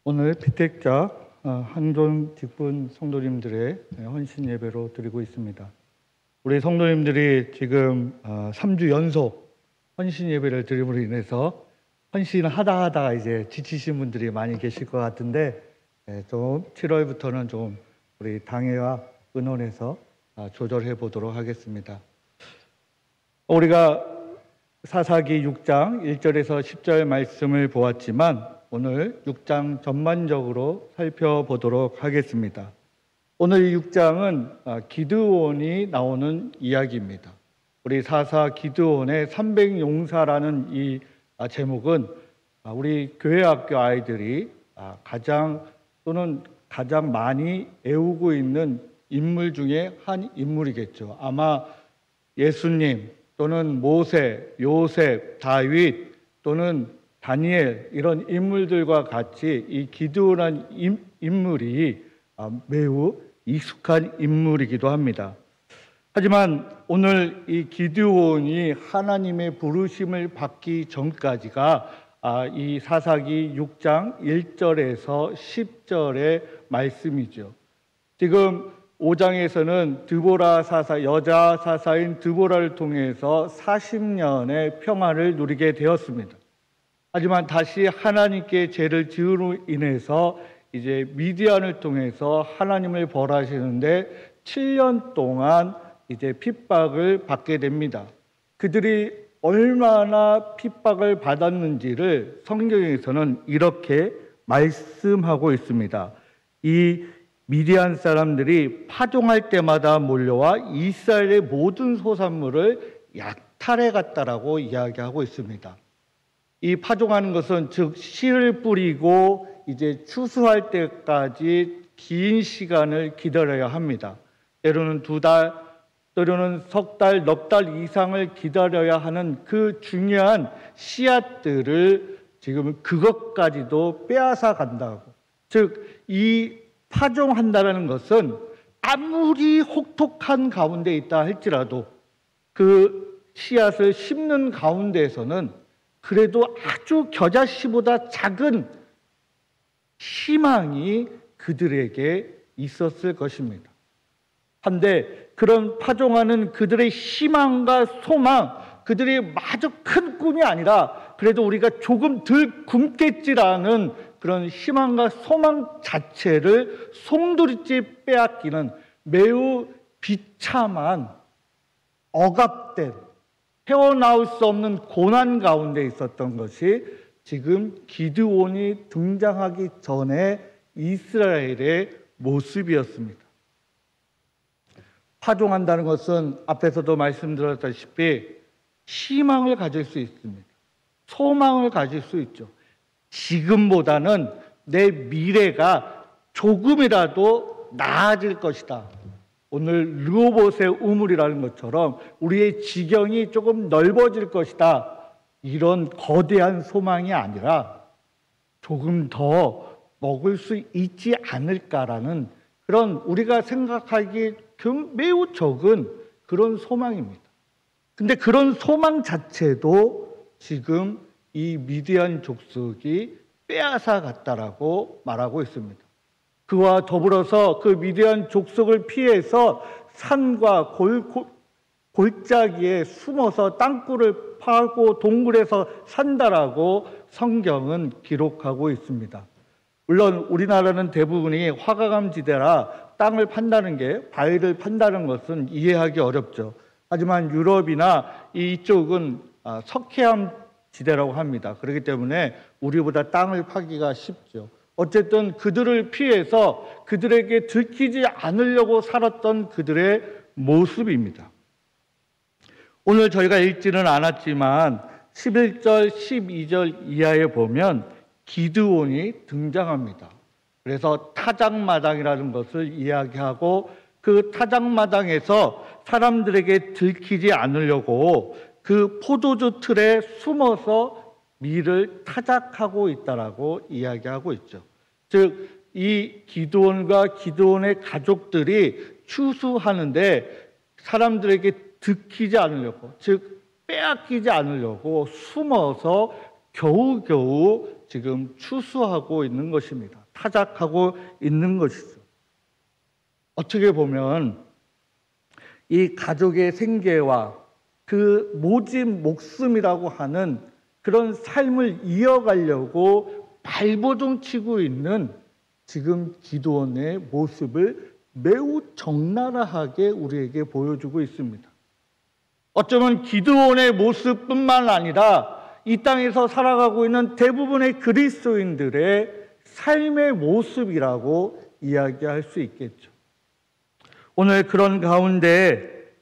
오늘 피택자 한존 직분 성도님들의 헌신 예배로 드리고 있습니다. 우리 성도님들이 지금 3주 연속 헌신 예배를 드림으로 인해서 헌신하다가 이제 지치신 분들이 많이 계실 것 같은데, 좀 7월부터는 좀 우리 당회와 의논해서 조절해 보도록 하겠습니다. 우리가 사사기 6장 1절에서 10절 말씀을 보았지만 오늘 6장 전반적으로 살펴보도록 하겠습니다. 오늘 6장은 기드온이 나오는 이야기입니다. 우리 사사 기드온의 300용사라는 이 제목은 우리 교회학교 아이들이 가장 많이 애우고 있는 인물 중에 한 인물이겠죠. 아마 예수님 또는 모세, 요셉, 다윗 또는 다니엘 이런 인물들과 같이 이 기드온이라는 인물이 매우 익숙한 인물이기도 합니다. 하지만 오늘 이 기드온이 하나님의 부르심을 받기 전까지가 이 사사기 6장 1절에서 10절의 말씀이죠. 지금 5장에서는 드보라 사사, 여자 사사인 드보라를 통해서 40년의 평화를 누리게 되었습니다. 하지만 다시 하나님께 죄를 지으로 인해서 이제 미디안을 통해서 하나님을 벌하시는데 7년 동안 이제 핍박을 받게 됩니다. 그들이 얼마나 핍박을 받았는지를 성경에서는 이렇게 말씀하고 있습니다. 이 미디안 사람들이 파종할 때마다 몰려와 이스라엘의 모든 소산물을 약탈해 갔다라고 이야기하고 있습니다. 이 파종하는 것은 즉 씨를 뿌리고 이제 추수할 때까지 긴 시간을 기다려야 합니다. 때로는 2달, 때로는 석 달, 넉 달 이상을 기다려야 하는 그 중요한 씨앗들을 지금 그것까지도 빼앗아 간다고. 즉 이 파종한다는 것은 아무리 혹독한 가운데 있다 할지라도 그 씨앗을 심는 가운데에서는 그래도 아주 겨자씨보다 작은 희망이 그들에게 있었을 것입니다. 한데 그런 파종하는 그들의 희망과 소망, 그들이 마저 큰 꿈이 아니라 그래도 우리가 조금 덜 굶겠지라는 그런 희망과 소망 자체를 송두리째 빼앗기는 매우 비참한 억압된 헤어나올 수 없는 고난 가운데 있었던 것이 지금 기드온이 등장하기 전에 이스라엘의 모습이었습니다. 파종한다는 것은 앞에서도 말씀드렸다시피 희망을 가질 수 있습니다. 소망을 가질 수 있죠. 지금보다는 내 미래가 조금이라도 나아질 것이다. 오늘 르호봇의 우물이라는 것처럼 우리의 지경이 조금 넓어질 것이다. 이런 거대한 소망이 아니라 조금 더 먹을 수 있지 않을까라는 그런 우리가 생각하기에 매우 적은 그런 소망입니다. 근데 그런 소망 자체도 지금 이 미디안 족속이 빼앗아 갔다라고 말하고 있습니다. 그와 더불어서 그 미디안 족속을 피해서 산과 골짜기에 숨어서 땅굴을 파고 동굴에서 산다라고 성경은 기록하고 있습니다. 물론 우리나라는 대부분이 화가감지대라 땅을 판다는 게 바위를 판다는 것은 이해하기 어렵죠. 하지만 유럽이나 이쪽은 석회암 지대라고 합니다. 그렇기 때문에 우리보다 땅을 파기가 쉽죠. 어쨌든 그들을 피해서 그들에게 들키지 않으려고 살았던 그들의 모습입니다. 오늘 저희가 읽지는 않았지만 11절, 12절 이하에 보면 기드온이 등장합니다. 그래서 타작마당이라는 것을 이야기하고 그 타작마당에서 사람들에게 들키지 않으려고 그 포도주 틀에 숨어서 밀을 타작하고 있다라고 이야기하고 있죠. 즉, 이 기드온과 기드온의 가족들이 추수하는데 사람들에게 들키지 않으려고, 즉 빼앗기지 않으려고 숨어서 겨우겨우 지금 추수하고 있는 것입니다. 타작하고 있는 것이죠. 어떻게 보면 이 가족의 생계와 그 모진 목숨이라고 하는 그런 삶을 이어가려고 발버둥치고 있는 지금 기드온의 모습을 매우 적나라하게 우리에게 보여주고 있습니다. 어쩌면 기드온의 모습뿐만 아니라 이 땅에서 살아가고 있는 대부분의 그리스도인들의 삶의 모습이라고 이야기할 수 있겠죠. 오늘 그런 가운데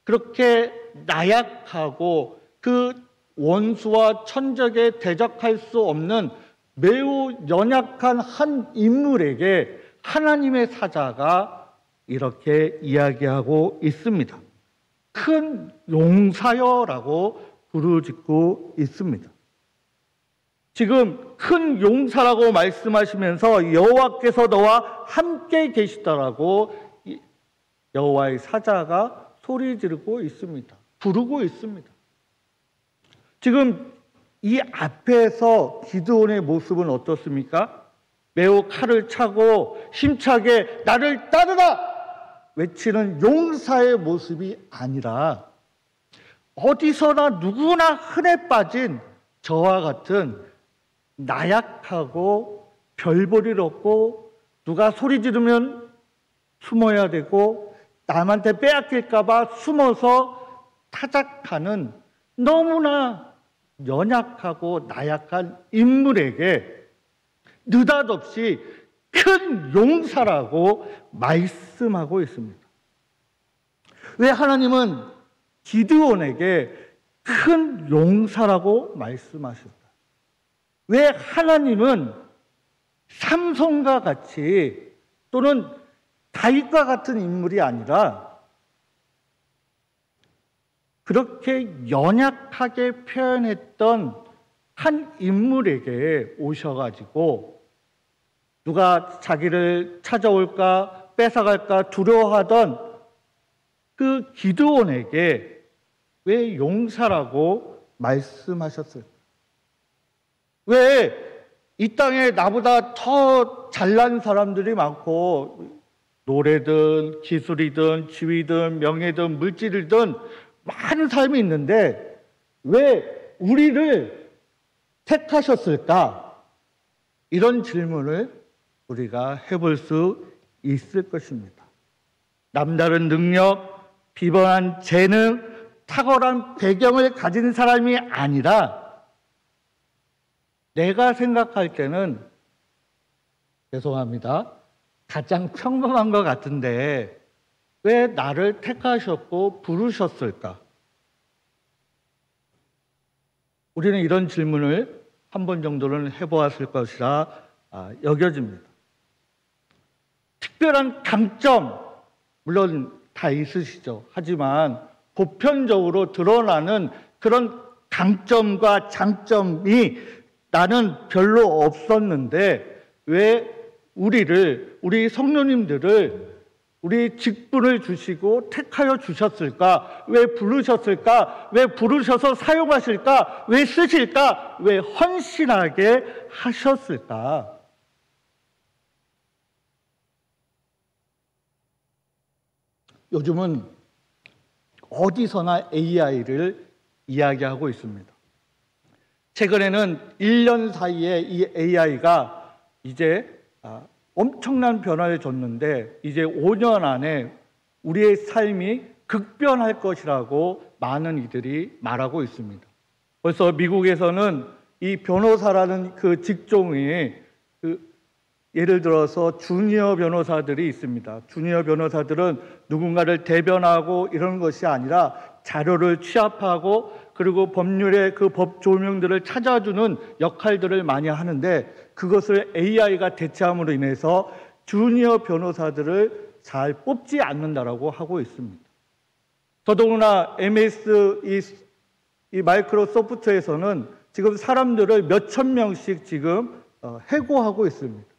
그렇게 나약하고 그 원수와 천적에 대적할 수 없는 매우 연약한 한 인물에게 하나님의 사자가 이렇게 이야기하고 있습니다. 큰 용사여라고 부르짖고 있습니다. 지금 큰 용사라고 말씀하시면서 여호와께서 너와 함께 계시다라고 여호와의 사자가 소리 지르고 있습니다. 부르고 있습니다. 지금 이 앞에서 기드온의 모습은 어떻습니까? 매우 칼을 차고 힘차게 나를 따르라! 외치는 용사의 모습이 아니라 어디서나 누구나 흔해 빠진 저와 같은 나약하고 별볼일 없고 누가 소리 지르면 숨어야 되고 남한테 빼앗길까 봐 숨어서 타작하는 너무나 연약하고 나약한 인물에게 느닷없이 큰 용사라고 말씀하고 있습니다. 왜 하나님은 기드온에게 큰 용사라고 말씀하실까? 왜 하나님은 삼손과 같이 또는 다윗과 같은 인물이 아니라 그렇게 연약하게 표현했던 한 인물에게 오셔가지고 누가 자기를 찾아올까 뺏어갈까 두려워하던 그 기드온에게 왜 용사라고 말씀하셨을까? 왜 이 땅에 나보다 더 잘난 사람들이 많고 노래든 기술이든 지위든 명예든 물질이든 많은 삶이 있는데 왜 우리를 택하셨을까? 이런 질문을 우리가 해볼 수 있을 것입니다. 남다른 능력, 비범한 재능, 탁월한 배경을 가진 사람이 아니라 내가 생각할 때는 죄송합니다. 가장 평범한 것 같은데 왜 나를 택하셨고 부르셨을까? 우리는 이런 질문을 한 번 정도는 해보았을 것이라 여겨집니다. 특별한 강점, 물론 다 있으시죠. 하지만 보편적으로 드러나는 그런 강점과 장점이 나는 별로 없었는데 왜 우리 성도님들을 우리 직분을 주시고 택하여 주셨을까? 왜 부르셨을까? 왜 부르셔서 사용하실까? 왜 쓰실까? 왜 헌신하게 하셨을까? 요즘은 어디서나 AI를 이야기하고 있습니다. 최근에는 1년 사이에 이 AI가 이제 엄청난 변화를 줬는데 이제 5년 안에 우리의 삶이 극변할 것이라고 많은 이들이 말하고 있습니다. 벌써 미국에서는 이 변호사라는 그 직종이 예를 들어서 주니어 변호사들이 있습니다. 주니어 변호사들은 누군가를 대변하고 이런 것이 아니라 자료를 취합하고 그리고 법률의 그 법 조명들을 찾아주는 역할들을 많이 하는데 그것을 AI가 대체함으로 인해서 주니어 변호사들을 잘 뽑지 않는다라고 하고 있습니다. 더더구나 MS 이 마이크로소프트에서는 지금 사람들을 몇천 명씩 지금 해고하고 있습니다.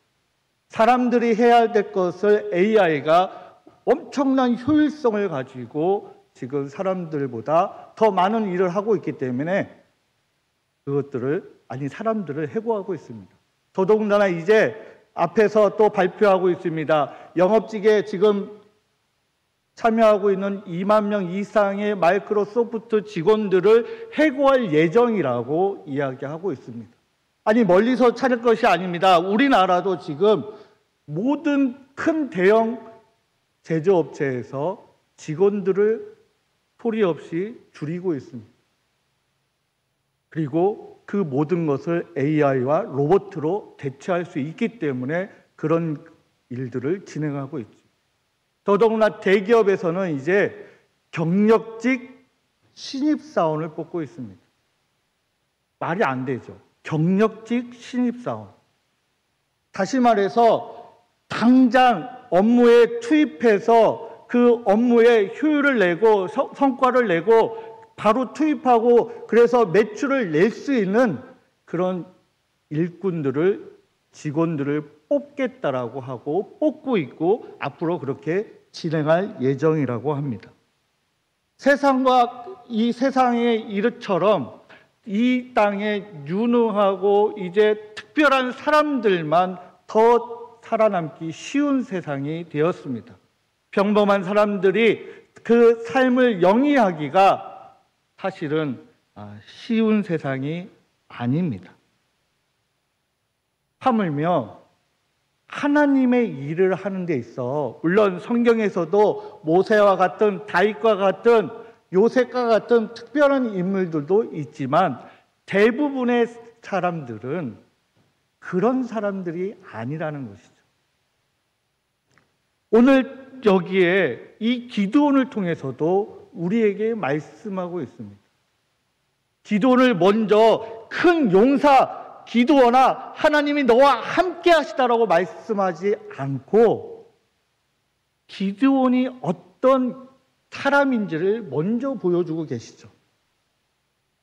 사람들이 해야 될 것을 AI가 엄청난 효율성을 가지고 지금 사람들보다 더 많은 일을 하고 있기 때문에 그것들을 사람들을 해고하고 있습니다. 더더군다나 이제 앞에서 또 발표하고 있습니다. 영업직에 지금 참여하고 있는 2만 명 이상의 마이크로소프트 직원들을 해고할 예정이라고 이야기하고 있습니다. 아니, 멀리서 찾을 것이 아닙니다. 우리나라도 지금 모든 큰 대형 제조업체에서 직원들을 소리 없이 줄이고 있습니다. 그리고 그 모든 것을 AI와 로봇으로 대체할 수 있기 때문에 그런 일들을 진행하고 있죠. 더더구나 대기업에서는 이제 경력직 신입사원을 뽑고 있습니다. 말이 안 되죠. 경력직 신입사원. 다시 말해서 당장 업무에 투입해서 그 업무에 효율을 내고 성과를 내고 바로 투입하고 그래서 매출을 낼 수 있는 그런 일꾼들을, 직원들을 뽑겠다라고 하고 뽑고 있고 앞으로 그렇게 진행할 예정이라고 합니다. 세상과 이 세상의 이릇처럼 이 땅에 유능하고 이제 특별한 사람들만 더 살아남기 쉬운 세상이 되었습니다. 평범한 사람들이 그 삶을 영위하기가 사실은 쉬운 세상이 아닙니다. 하물며 하나님의 일을 하는 데 있어 물론 성경에서도 모세와 같은 다윗과 같은 요셉과 같은 특별한 인물들도 있지만 대부분의 사람들은 그런 사람들이 아니라는 것이죠. 오늘 여기에 이 기드온을 통해서도 우리에게 말씀하고 있습니다. 기드온을 먼저 큰 용사 기드온아 하나님이 너와 함께 하시다라고 말씀하지 않고 기드온이 어떤 사람인지를 먼저 보여주고 계시죠.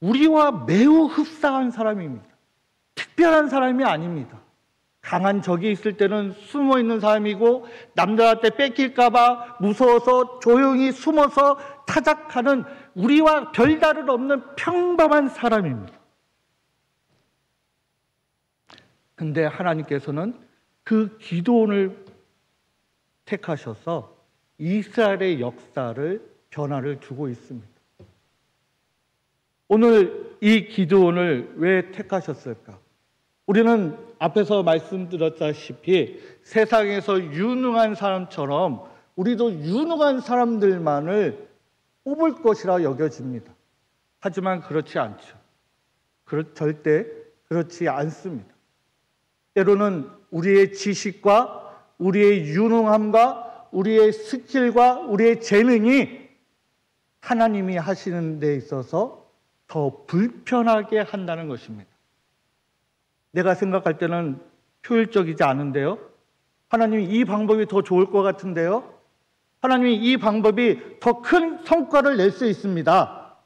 우리와 매우 흡사한 사람입니다. 특별한 사람이 아닙니다. 강한 적이 있을 때는 숨어 있는 사람이고 남들한테 뺏길까 봐 무서워서 조용히 숨어서 타작하는 우리와 별다를 없는 평범한 사람입니다. 근데 하나님께서는 그 기드온을 택하셔서 이스라엘의 역사를 변화를 주고 있습니다. 오늘 이 기드온을 왜 택하셨을까? 우리는 앞에서 말씀드렸다시피 세상에서 유능한 사람처럼 우리도 유능한 사람들만을 뽑을 것이라 여겨집니다. 하지만 그렇지 않죠. 절대 그렇지 않습니다. 때로는 우리의 지식과 우리의 유능함과 우리의 스킬과 우리의 재능이 하나님이 하시는 데 있어서 더 불편하게 한다는 것입니다. 내가 생각할 때는 효율적이지 않은데요. 하나님이 이 방법이 더 좋을 것 같은데요. 하나님이 이 방법이 더 큰 성과를 낼 수 있습니다.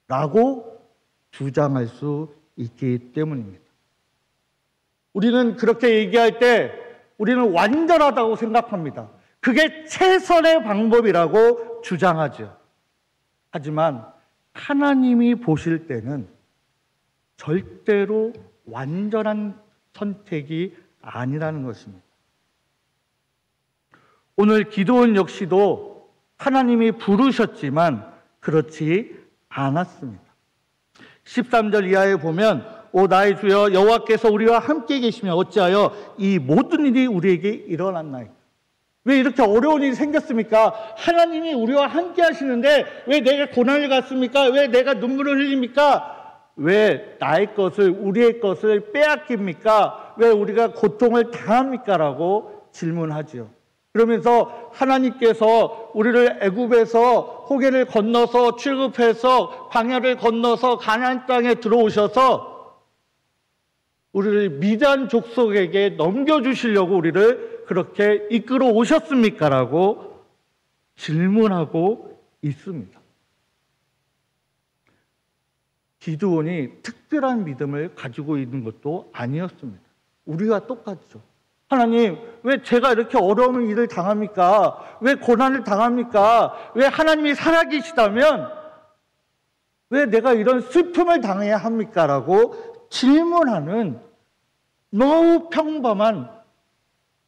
라고 주장할 수 있기 때문입니다. 우리는 그렇게 얘기할 때 우리는 완전하다고 생각합니다. 그게 최선의 방법이라고 주장하죠. 하지만 하나님이 보실 때는 절대로 완전한 선택이 아니라는 것입니다. 오늘 기드온 역시도 하나님이 부르셨지만 그렇지 않았습니다. 13절 이하에 보면 오 나의 주여 여호와께서 우리와 함께 계시며 어찌하여 이 모든 일이 우리에게 일어났나이까? 왜 이렇게 어려운 일이 생겼습니까? 하나님이 우리와 함께 하시는데 왜 내가 고난을 갖습니까? 왜 내가 눈물을 흘립니까? 왜 나의 것을 우리의 것을 빼앗깁니까? 왜 우리가 고통을 당합니까? 라고 질문하죠. 그러면서 하나님께서 우리를 애굽에서 호계를 건너서 출급해서 광야를 건너서 가나안 땅에 들어오셔서 우리를 미디안 족속에게 넘겨주시려고 우리를 그렇게 이끌어 오셨습니까? 라고 질문하고 있습니다. 기드온이 특별한 믿음을 가지고 있는 것도 아니었습니다. 우리와 똑같죠. 하나님, 왜 제가 이렇게 어려운 일을 당합니까? 왜 고난을 당합니까? 왜 하나님이 살아계시다면 왜 내가 이런 슬픔을 당해야 합니까? 라고 질문하는 너무 평범한,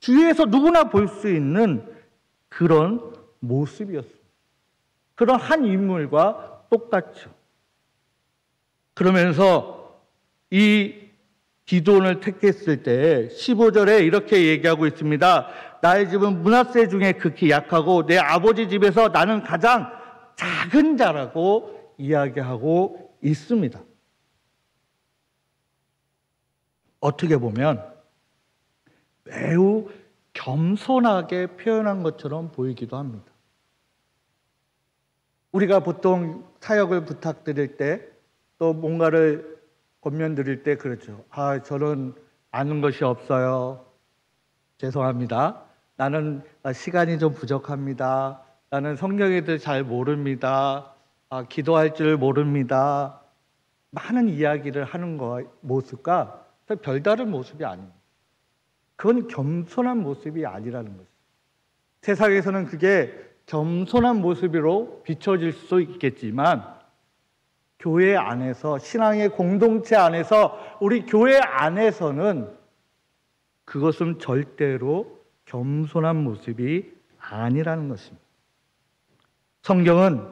주위에서 누구나 볼 수 있는 그런 모습이었습니다. 그런 한 인물과 똑같죠. 그러면서 이 기드온을 택했을 때 15절에 이렇게 얘기하고 있습니다. 나의 집은 므낫세 중에 극히 약하고 내 아버지 집에서 나는 가장 작은 자라고 이야기하고 있습니다. 어떻게 보면 매우 겸손하게 표현한 것처럼 보이기도 합니다. 우리가 보통 사역을 부탁드릴 때, 또 뭔가를 권면드릴 때 그렇죠. 저는 아는 것이 없어요. 죄송합니다. 나는 시간이 좀 부족합니다. 나는 성경에 대해 잘 모릅니다. 기도할 줄 모릅니다. 많은 이야기를 하는 모습과 별다른 모습이 아닙니다. 그건 겸손한 모습이 아니라는 것이죠. 세상에서는 그게 겸손한 모습으로 비춰질 수 있겠지만, 교회 안에서, 신앙의 공동체 안에서, 우리 교회 안에서는 그것은 절대로 겸손한 모습이 아니라는 것입니다. 성경은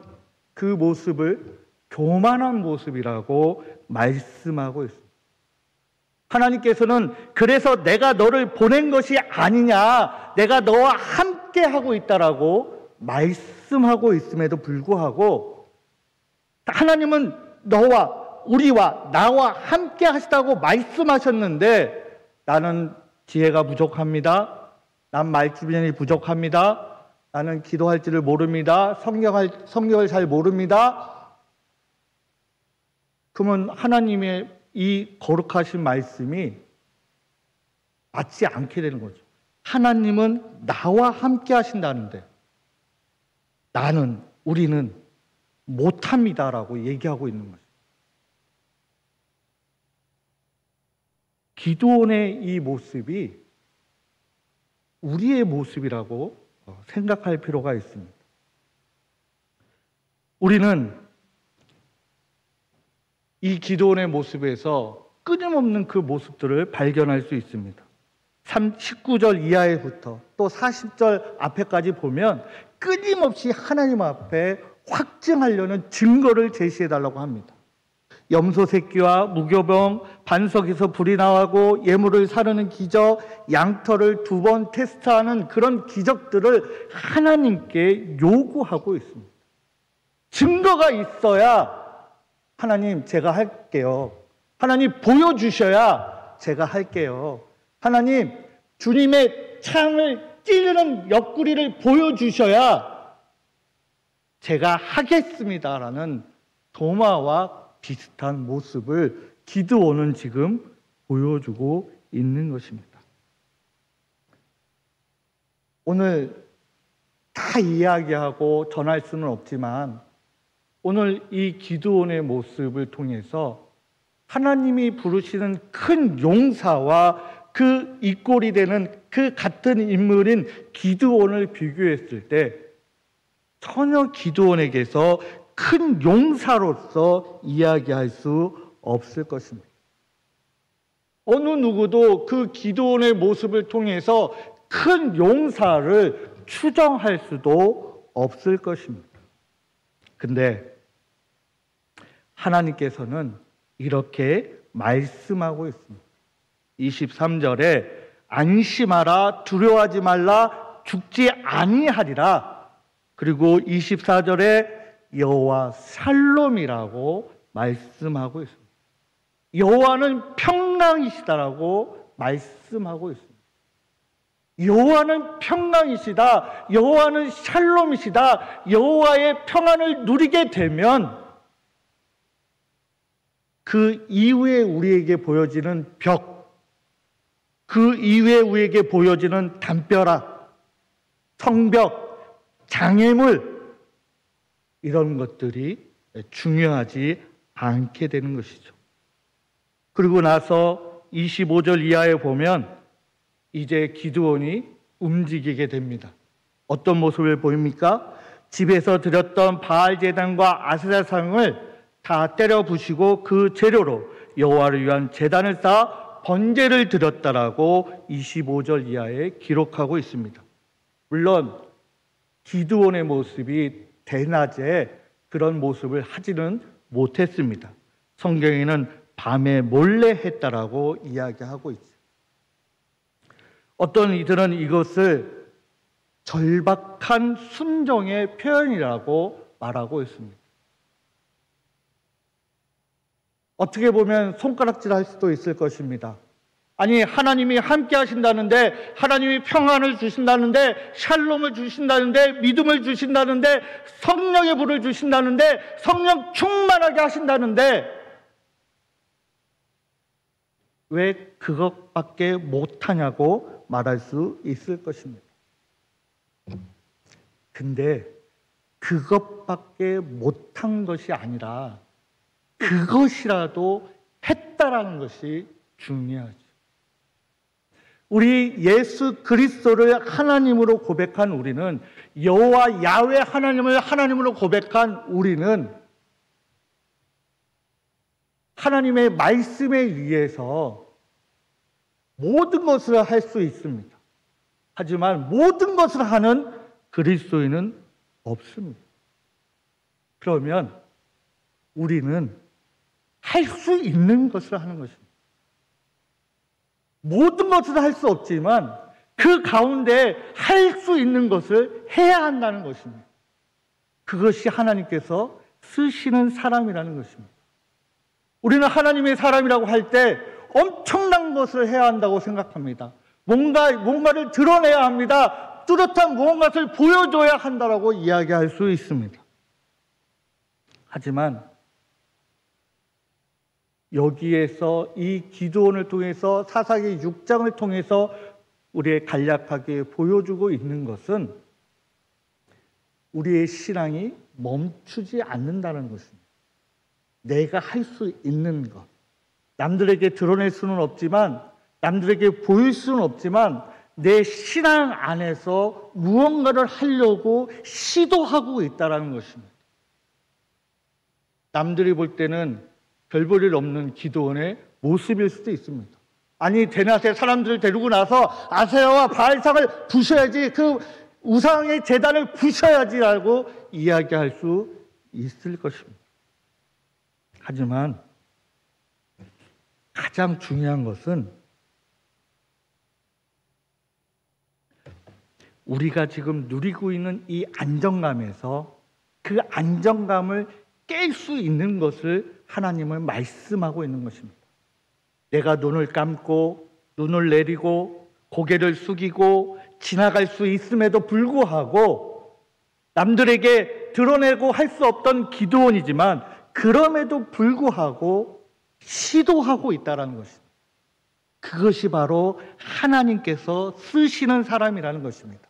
그 모습을 교만한 모습이라고 말씀하고 있습니다. 하나님께서는 그래서 내가 너를 보낸 것이 아니냐, 내가 너와 함께 하고 있다라고 말씀하고 있음에도 불구하고, 하나님은 너와 우리와 나와 함께 하시다고 말씀하셨는데, 나는 지혜가 부족합니다. 난 말주변이 부족합니다. 나는 기도할 줄을 모릅니다. 성경을 잘 모릅니다. 그러면 하나님의 이 거룩하신 말씀이 맞지 않게 되는 거죠. 하나님은 나와 함께 하신다는데 우리는 못합니다라고 얘기하고 있는 거죠. 기드온의 이 모습이 우리의 모습이라고 생각할 필요가 있습니다. 우리는 이 기드온의 모습에서 끊임없는 그 모습들을 발견할 수 있습니다. 19절 이하에부터 또 40절 앞에까지 보면 끊임없이 하나님 앞에 확증하려는 증거를 제시해달라고 합니다. 염소 새끼와 무교병, 반석에서 불이 나오고 예물을 사르는 기적, 양털을 2번 테스트하는 그런 기적들을 하나님께 요구하고 있습니다. 증거가 있어야 하나님 제가 할게요. 하나님 보여주셔야 제가 할게요. 하나님 주님의 창을 찌르는 옆구리를 보여주셔야 제가 하겠습니다라는 도마와 비슷한 모습을 기드온은 지금 보여주고 있는 것입니다. 오늘 다 이야기하고 전할 수는 없지만 오늘 이 기드온의 모습을 통해서 하나님이 부르시는 큰 용사와 그 이꼴이 되는 그 같은 인물인 기드온을 비교했을 때 전혀 기드온에게서 큰 용사로서 이야기할 수 없을 것입니다. 어느 누구도 그 기드온의 모습을 통해서 큰 용사를 추정할 수도 없을 것입니다. 근데 하나님께서는 이렇게 말씀하고 있습니다. 23절에 안심하라, 두려워하지 말라, 죽지 아니하리라. 그리고 24절에 여호와 샬롬이라고 말씀하고 있습니다. 여호와는 평강이시다라고 말씀하고 있습니다. 여호와는 평강이시다, 여호와는 샬롬이시다. 여호와의 평안을 누리게 되면 그 이후에 우리에게 보여지는 벽, 그 이후에 우리에게 보여지는 담벼락, 성벽, 장애물, 이런 것들이 중요하지 않게 되는 것이죠. 그리고 나서 25절 이하에 보면 이제 기드온이 움직이게 됩니다. 어떤 모습을 보입니까? 집에서 드렸던 바알 제단과 아세라상을 다 때려 부시고 그 재료로 여호와를 위한 제단을 쌓아 번제를 드렸다라고 25절 이하에 기록하고 있습니다. 물론 기드온의 모습이 대낮에 그런 모습을 하지는 못했습니다. 성경에는 밤에 몰래 했다라고 이야기하고 있죠. 어떤 이들은 이것을 절박한 순종의 표현이라고 말하고 있습니다. 어떻게 보면 손가락질할 수도 있을 것입니다. 아니, 하나님이 함께 하신다는데, 하나님이 평안을 주신다는데, 샬롬을 주신다는데, 믿음을 주신다는데, 성령의 불을 주신다는데, 성령 충만하게 하신다는데 왜 그것밖에 못하냐고 말할 수 있을 것입니다. 근데 그것밖에 못한 것이 아니라 그것이라도 했다라는 것이 중요하죠. 우리 예수 그리스도를 하나님으로 고백한 우리는, 여호와 야훼 하나님을 하나님으로 고백한 우리는 하나님의 말씀에 의해서 모든 것을 할 수 있습니다. 하지만 모든 것을 하는 그리스도인은 없습니다. 그러면 우리는 할 수 있는 것을 하는 것입니다. 모든 것을 할 수 없지만 그 가운데 할 수 있는 것을 해야 한다는 것입니다. 그것이 하나님께서 쓰시는 사람이라는 것입니다. 우리는 하나님의 사람이라고 할 때 엄청난 것을 해야 한다고 생각합니다. 뭔가를 드러내야 합니다. 뚜렷한 무언가를 보여줘야 한다라고 이야기할 수 있습니다. 하지만 여기에서 이 기도원을 통해서 사사기 6장을 통해서 우리의 간략하게 보여주고 있는 것은 우리의 신앙이 멈추지 않는다는 것입니다. 내가 할 수 있는 것, 남들에게 드러낼 수는 없지만, 남들에게 보일 수는 없지만 내 신앙 안에서 무언가를 하려고 시도하고 있다는 것입니다. 남들이 볼 때는 별 볼 일 없는 기도원의 모습일 수도 있습니다. 아니, 대낮에 사람들을 데리고 나서 아세라와 바알상을 부셔야지, 그 우상의 제단을 부셔야지라고 이야기할 수 있을 것입니다. 하지만 가장 중요한 것은 우리가 지금 누리고 있는 이 안정감에서 그 안정감을 깰 수 있는 것을 하나님은 말씀하고 있는 것입니다. 내가 눈을 감고 눈을 내리고 고개를 숙이고 지나갈 수 있음에도 불구하고, 남들에게 드러내고 할 수 없던 기도원이지만 그럼에도 불구하고 시도하고 있다는 것입니다. 그것이 바로 하나님께서 쓰시는 사람이라는 것입니다.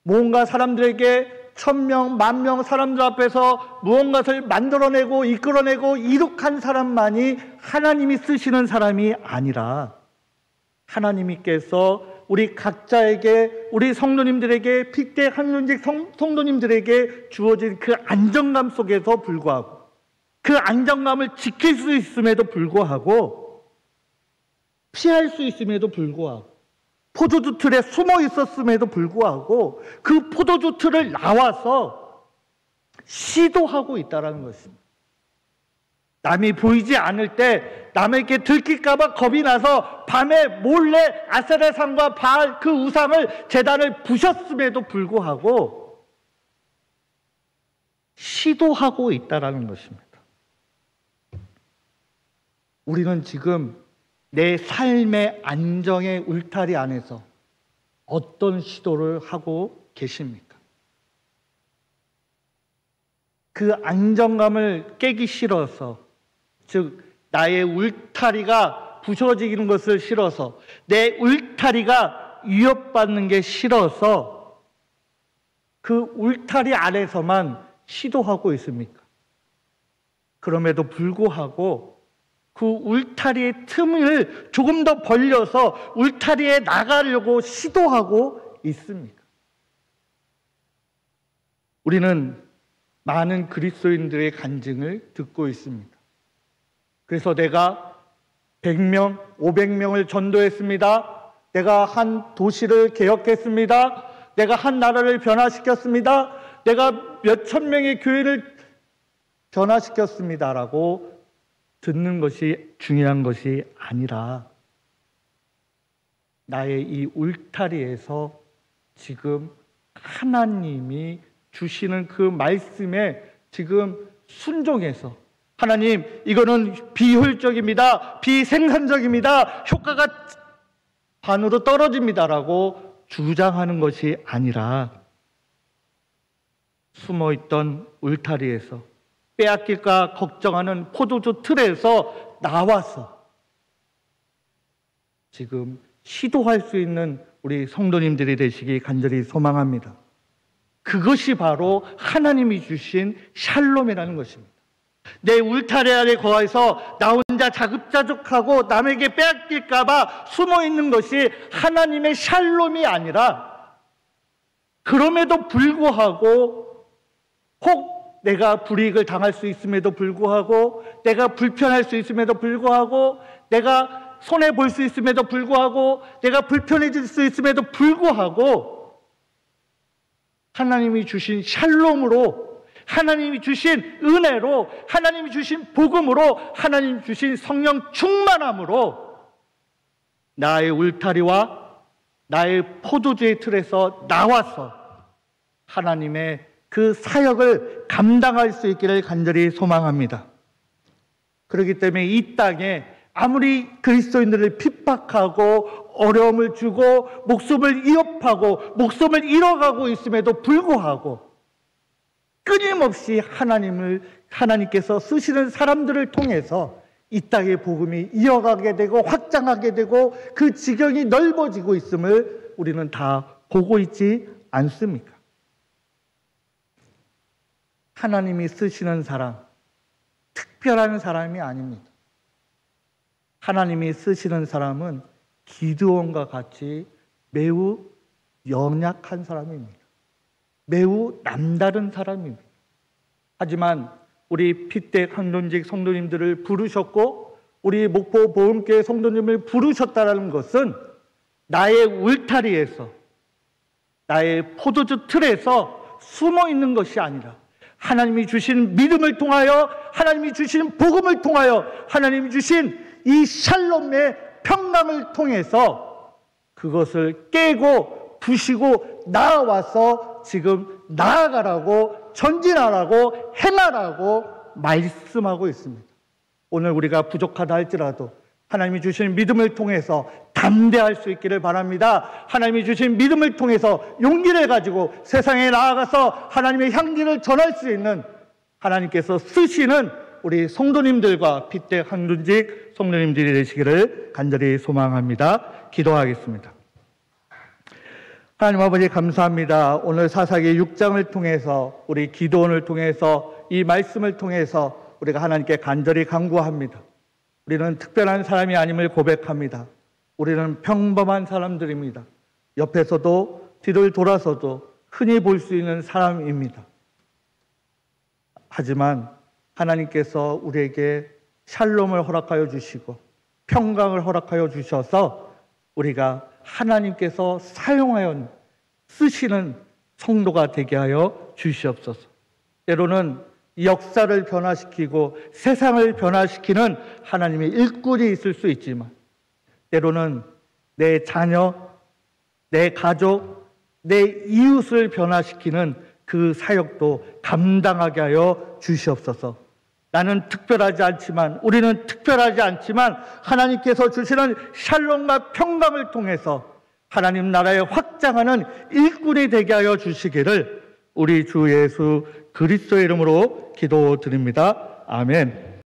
뭔가 사람들에게 1000명, 10,000명 사람들 앞에서 무언가를 만들어내고 이끌어내고 이룩한 사람만이 하나님이 쓰시는 사람이 아니라, 하나님께서 우리 각자에게, 우리 성도님들에게, 픽대 한론직 성도님들에게 주어진 그 안정감 속에서 불구하고, 그 안정감을 지킬 수 있음에도 불구하고, 피할 수 있음에도 불구하고, 포도주 틀에 숨어 있었음에도 불구하고 그 포도주 틀을 나와서 시도하고 있다는 것입니다. 남이 보이지 않을 때, 남에게 들킬까 봐 겁이 나서 밤에 몰래 아세라상과 바알 그 우상을, 제단을 부셨음에도 불구하고 시도하고 있다는 것입니다. 우리는 지금 내 삶의 안정의 울타리 안에서 어떤 시도를 하고 계십니까? 그 안정감을 깨기 싫어서, 즉 나의 울타리가 부서지는 것을 싫어서, 내 울타리가 위협받는 게 싫어서 그 울타리 안에서만 시도하고 있습니까? 그럼에도 불구하고 그 울타리의 틈을 조금 더 벌려서 울타리에 나가려고 시도하고 있습니까? 우리는 많은 그리스도인들의 간증을 듣고 있습니다. 그래서 내가 100명, 500명을 전도했습니다. 내가 한 도시를 개혁했습니다. 내가 한 나라를 변화시켰습니다. 내가 몇천 명의 교회를 변화시켰습니다라고 듣는 것이 중요한 것이 아니라 나의 이 울타리에서 지금 하나님이 주시는 그 말씀에 지금 순종해서 하나님, 이거는 비효율적입니다. 비생산적입니다. 효과가 반으로 떨어집니다라고 주장하는 것이 아니라 숨어있던 울타리에서 빼앗길까 걱정하는 포도주 틀에서 나와서 지금 시도할 수 있는 우리 성도님들이 되시기 간절히 소망합니다. 그것이 바로 하나님이 주신 샬롬이라는 것입니다. 내 울타리 아래 거해서 나 혼자 자급자족하고 남에게 빼앗길까 봐 숨어있는 것이 하나님의 샬롬이 아니라, 그럼에도 불구하고 혹 내가 불이익을 당할 수 있음에도 불구하고, 내가 불편할 수 있음에도 불구하고, 내가 손해볼 수 있음에도 불구하고, 내가 불편해질 수 있음에도 불구하고 하나님이 주신 샬롬으로, 하나님이 주신 은혜로, 하나님이 주신 복음으로, 하나님이 주신 성령 충만함으로 나의 울타리와 나의 포도주의 틀에서 나와서 하나님의 그 사역을 감당할 수 있기를 간절히 소망합니다. 그렇기 때문에 이 땅에 아무리 그리스도인들을 핍박하고 어려움을 주고 목숨을 위협하고 목숨을 잃어가고 있음에도 불구하고 끊임없이 하나님께서 쓰시는 사람들을 통해서 이 땅의 복음이 이어가게 되고 확장하게 되고 그 지경이 넓어지고 있음을 우리는 다 보고 있지 않습니까? 하나님이 쓰시는 사람, 특별한 사람이 아닙니다. 하나님이 쓰시는 사람은 기드온과 같이 매우 연약한 사람입니다. 매우 남다른 사람입니다. 하지만 우리 핏대 강론직 성도님들을 부르셨고 우리 목포 보험교회 성도님을 부르셨다는 것은 나의 울타리에서, 나의 포도주 틀에서 숨어 있는 것이 아니라 하나님이 주신 믿음을 통하여, 하나님이 주신 복음을 통하여, 하나님이 주신 이 샬롬의 평강을 통해서 그것을 깨고 부시고 나와서 지금 나아가라고, 전진하라고, 행하라고 말씀하고 있습니다. 오늘 우리가 부족하다 할지라도 하나님이 주신 믿음을 통해서 담대할 수 있기를 바랍니다. 하나님이 주신 믿음을 통해서 용기를 가지고 세상에 나아가서 하나님의 향기를 전할 수 있는, 하나님께서 쓰시는 우리 성도님들과 핏대 한둔직 성도님들이 되시기를 간절히 소망합니다. 기도하겠습니다. 하나님 아버지 감사합니다. 오늘 사사기 6장을 통해서, 우리 기도원을 통해서, 이 말씀을 통해서 우리가 하나님께 간절히 간구합니다. 우리는 특별한 사람이 아님을 고백합니다. 우리는 평범한 사람들입니다. 옆에서도 뒤를 돌아서도 흔히 볼 수 있는 사람입니다. 하지만 하나님께서 우리에게 샬롬을 허락하여 주시고 평강을 허락하여 주셔서 우리가 하나님께서 사용하여 쓰시는 성도가 되게 하여 주시옵소서. 때로는 역사를 변화시키고 세상을 변화시키는 하나님의 일꾼이 있을 수 있지만, 때로는 내 자녀, 내 가족, 내 이웃을 변화시키는 그 사역도 감당하게 하여 주시옵소서. 나는 특별하지 않지만, 우리는 특별하지 않지만 하나님께서 주시는 샬롬과 평강을 통해서 하나님 나라에 확장하는 일꾼이 되게 하여 주시기를 우리 주 예수 그리스도의 이름으로 기도드립니다. 아멘.